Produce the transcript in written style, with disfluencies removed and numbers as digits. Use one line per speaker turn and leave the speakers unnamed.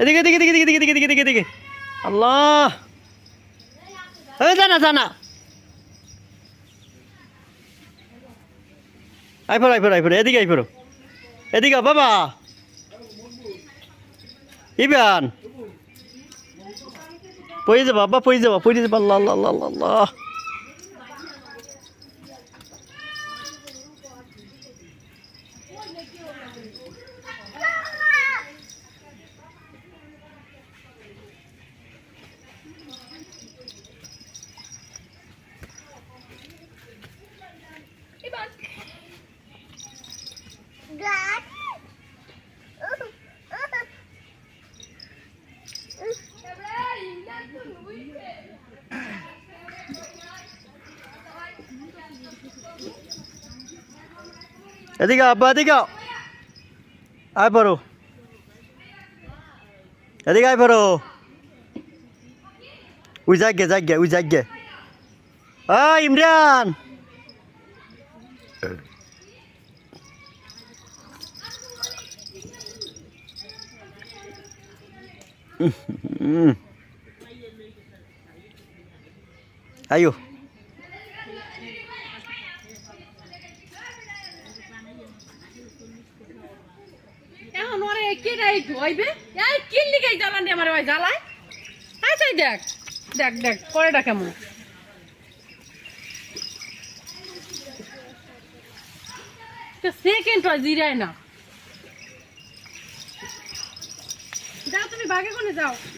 এদিকে এদিকে এদিকে এদিকে এদিকে এদিকে এদিকে আল্লাহ এই জানা জানা আইফর এদিকে আইফর এদিকে বাবা ইবান পড়ে যাবা বাবা পড়ে যাবা আল্লাহ আল্লাহ আল্লাহ আল্লাহ এদিকে আব্বা এদিকে আয় পড়ো এদিকে আয় পড়ো ওই জাগে ইমরান আয়ো
এখন ওরে কেটাই ধইবে এই কিল্লি গাই জ্বালান দিয়ে আমারে ভাই জ্বালায় আচ্ছা দেখ দেখ দেখ পরেটা কেমন তো সেকেন্ড জিরায় না যাও তুমি বাগে কোনে যাও